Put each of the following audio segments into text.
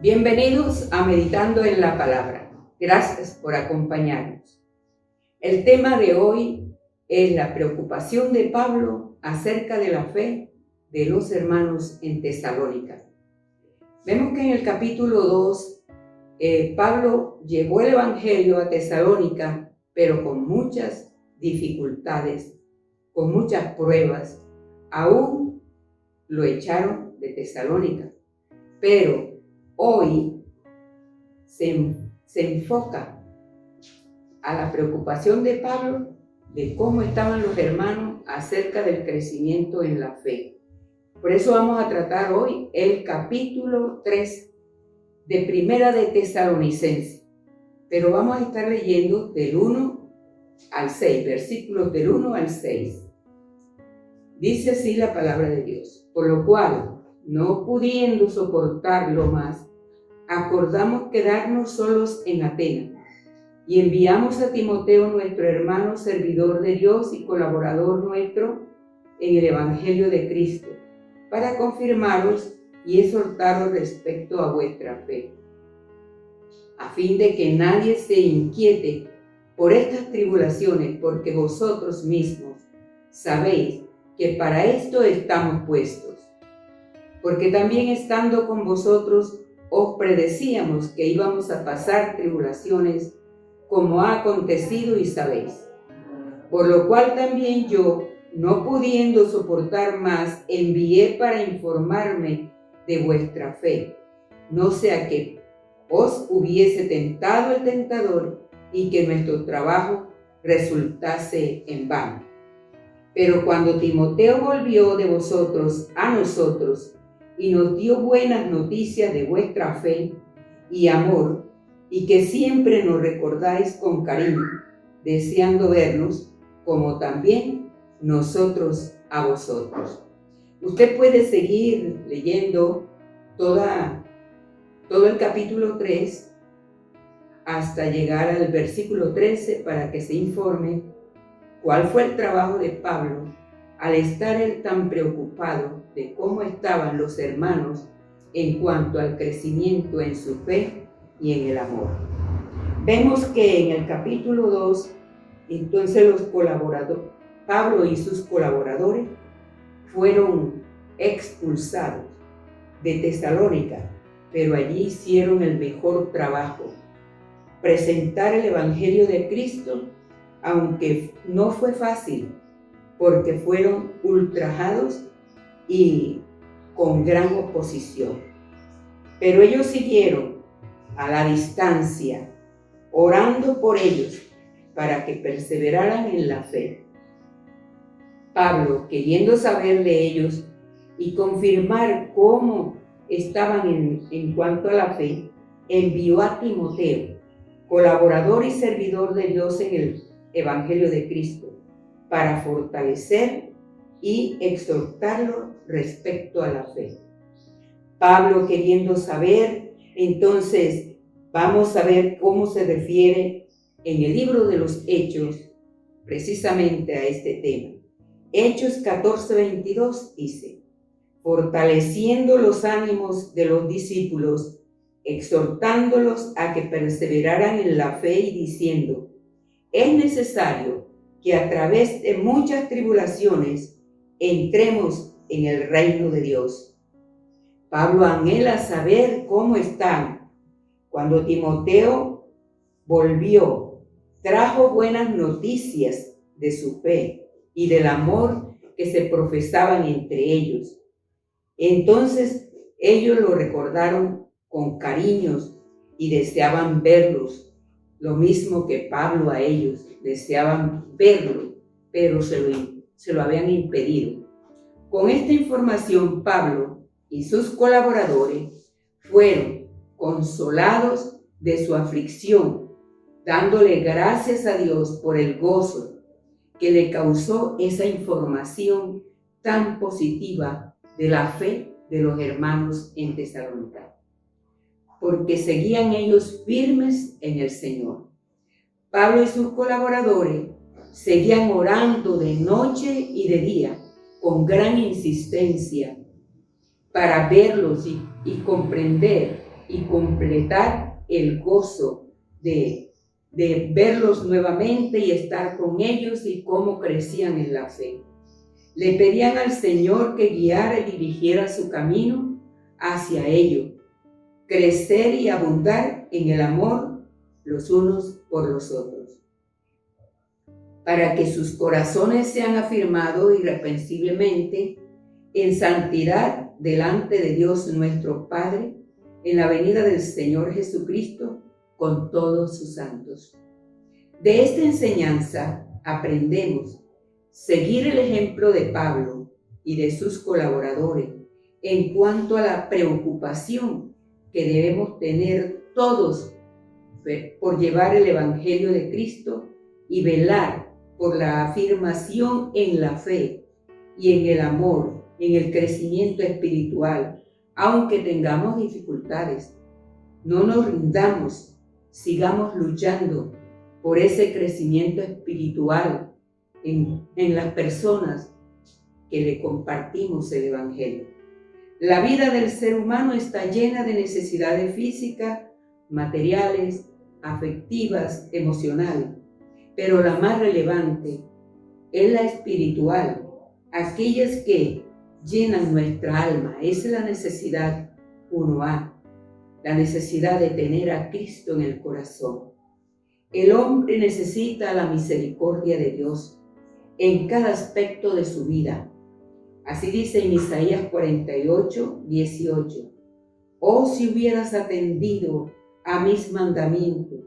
Bienvenidos a Meditando en la Palabra. Gracias por acompañarnos. El tema de hoy es la preocupación de Pablo acerca de la fe de los hermanos en Tesalónica. Vemos que en el capítulo 2, Pablo llevó el Evangelio a Tesalónica, pero con muchas dificultades, con muchas pruebas. Aún lo echaron de Tesalónica, pero hoy se enfoca a la preocupación de Pablo de cómo estaban los hermanos acerca del crecimiento en la fe. Por eso vamos a tratar hoy el capítulo 3 de Primera de Tesalonicenses, pero vamos a estar leyendo del 1 al 6, versículos del 1 al 6. Dice así la palabra de Dios: por lo cual, no pudiendo soportarlo más, acordamos quedarnos solos en Atenas, y enviamos a Timoteo, nuestro hermano, servidor de Dios y colaborador nuestro en el Evangelio de Cristo, para confirmaros y exhortaros respecto a vuestra fe, a fin de que nadie se inquiete por estas tribulaciones, porque vosotros mismos sabéis que para esto estamos puestos. Porque también estando con vosotros os predecíamos que íbamos a pasar tribulaciones, como ha acontecido y sabéis. Por lo cual también yo, no pudiendo soportar más, envié para informarme de vuestra fe, no sea que os hubiese tentado el tentador y que nuestro trabajo resultase en vano. Pero cuando Timoteo volvió de vosotros a nosotros y nos dio buenas noticias de vuestra fe y amor, y que siempre nos recordáis con cariño, deseando vernos, como también nosotros a vosotros. Usted puede seguir leyendo todo el capítulo 3 hasta llegar al versículo 13 para que se informe cuál fue el trabajo de Pablo al estar él tan preocupado de cómo estaban los hermanos en cuanto al crecimiento en su fe y en el amor. Vemos que en el capítulo 2, entonces Pablo y sus colaboradores fueron expulsados de Tesalónica, pero allí hicieron el mejor trabajo: presentar el Evangelio de Cristo, aunque no fue fácil, porque fueron ultrajados y con gran oposición. Pero ellos siguieron a la distancia, orando por ellos para que perseveraran en la fe. Pablo, queriendo saber de ellos y confirmar cómo estaban en cuanto a la fe, envió a Timoteo, colaborador y servidor de Dios en el Evangelio de Cristo, para fortalecer y exhortarlo respecto a la fe. Pablo, queriendo saber, entonces vamos a ver cómo se refiere en el libro de los Hechos precisamente a este tema. Hechos 14:22 dice: fortaleciendo los ánimos de los discípulos, exhortándolos a que perseveraran en la fe y diciendo: es necesario que a través de muchas tribulaciones entremos en el reino de Dios. Pablo anhela saber cómo están. Cuando Timoteo volvió, trajo buenas noticias de su fe y del amor que se profesaban entre ellos. Entonces ellos lo recordaron con cariños y deseaban verlos, lo mismo que Pablo a ellos, deseaban verlo, pero se lo habían impedido. Con esta información, Pablo y sus colaboradores fueron consolados de su aflicción, dándole gracias a Dios por el gozo que le causó esa información tan positiva de la fe de los hermanos en Tesalónica, porque seguían ellos firmes en el Señor. Pablo y sus colaboradores seguían orando de noche y de día con gran insistencia para verlos y comprender y completar el gozo de verlos nuevamente y estar con ellos y cómo crecían en la fe. Le pedían al Señor que guiara y dirigiera su camino hacia ello, crecer y abundar en el amor los unos por los otros, para que sus corazones sean afirmados irreprensiblemente en santidad delante de Dios nuestro Padre, en la venida del Señor Jesucristo con todos sus santos. De esta enseñanza aprendemos seguir el ejemplo de Pablo y de sus colaboradores en cuanto a la preocupación que debemos tener todos por llevar el Evangelio de Cristo y velar por la afirmación en la fe y en el amor, en el crecimiento espiritual, aunque tengamos dificultades. No nos rindamos, sigamos luchando por ese crecimiento espiritual en las personas que le compartimos el Evangelio. La vida del ser humano está llena de necesidades físicas, materiales, afectivas, emocionales, pero la más relevante es la espiritual, aquellas que llenan nuestra alma. Esa es la necesidad 1A, la necesidad de tener a Cristo en el corazón. El hombre necesita la misericordia de Dios en cada aspecto de su vida. Así dice en Isaías 48, 18. Oh, si hubieras atendido a mis mandamientos,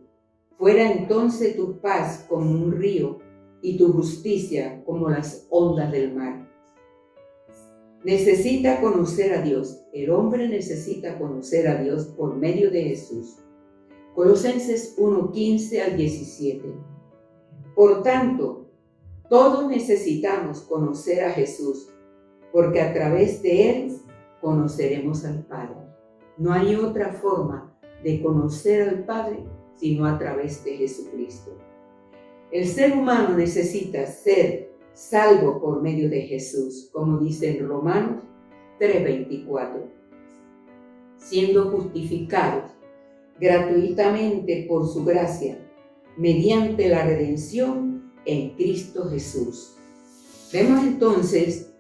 fuera entonces tu paz como un río y tu justicia como las ondas del mar. Necesita conocer a Dios. El hombre necesita conocer a Dios por medio de Jesús. Colosenses 1, 15 al 17. Por tanto, todos necesitamos conocer a Jesús, porque a través de Él conoceremos al Padre. No hay otra forma de conocer al Padre sino a través de Jesucristo. El ser humano necesita ser salvo por medio de Jesús, como dice en Romanos 3:24, siendo justificados gratuitamente por su gracia, mediante la redención en Cristo Jesús. Vemos entonces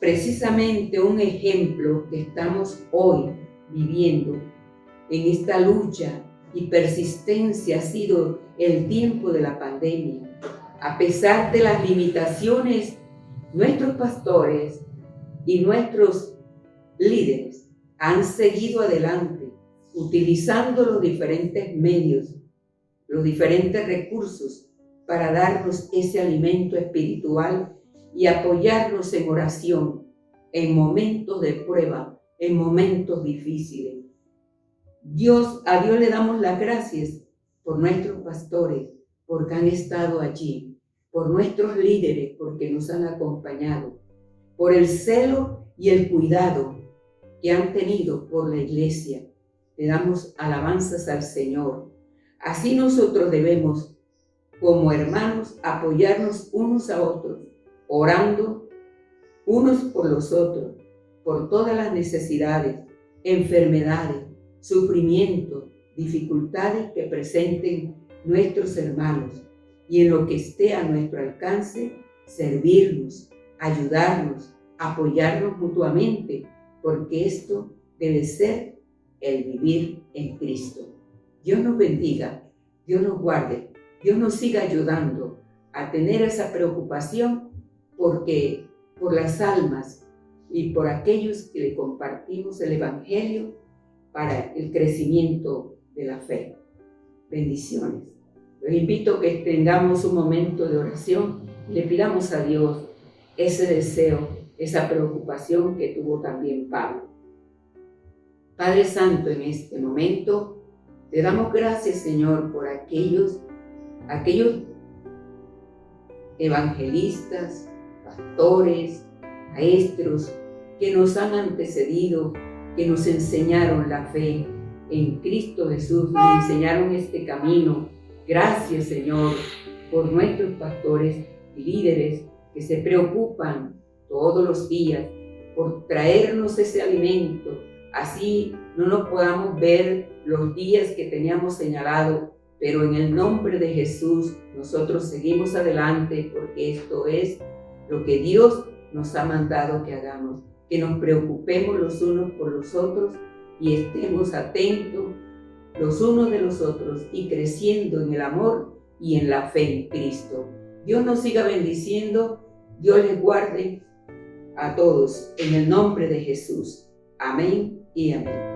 precisamente un ejemplo que estamos hoy viviendo en esta lucha y persistencia. Ha sido el tiempo de la pandemia. A pesar de las limitaciones, nuestros pastores y nuestros líderes han seguido adelante, utilizando los diferentes medios, los diferentes recursos para darnos ese alimento espiritual y apoyarnos en oración en momentos de prueba, en momentos difíciles. A Dios le damos las gracias por nuestros pastores, porque han estado allí, por nuestros líderes, porque nos han acompañado, por el celo y el cuidado que han tenido por la iglesia. Le damos alabanzas al Señor. Así nosotros debemos, como hermanos, apoyarnos unos a otros, orando unos por los otros, por todas las necesidades, enfermedades, sufrimientos, dificultades que presenten nuestros hermanos, y en lo que esté a nuestro alcance, servirnos, ayudarnos, apoyarnos mutuamente, porque esto debe ser el vivir en Cristo. Dios nos bendiga, Dios nos guarde, Dios nos siga ayudando a tener esa preocupación porque por las almas y por aquellos que le compartimos el Evangelio para el crecimiento de la fe. Bendiciones. Los invito a que tengamos un momento de oración y le pidamos a Dios ese deseo, esa preocupación que tuvo también Pablo. Padre Santo, en este momento te damos gracias, Señor, por aquellos evangelistas, pastores, maestros que nos han antecedido, que nos enseñaron la fe en Cristo Jesús, nos enseñaron este camino. Gracias, Señor, por nuestros pastores y líderes que se preocupan todos los días por traernos ese alimento así no nos podamos ver los días que teníamos señalado, pero en el nombre de Jesús nosotros seguimos adelante, porque esto es lo que Dios nos ha mandado que hagamos, que nos preocupemos los unos por los otros y estemos atentos los unos de los otros y creciendo en el amor y en la fe en Cristo. Dios nos siga bendiciendo, Dios les guarde a todos en el nombre de Jesús. Amén y amén.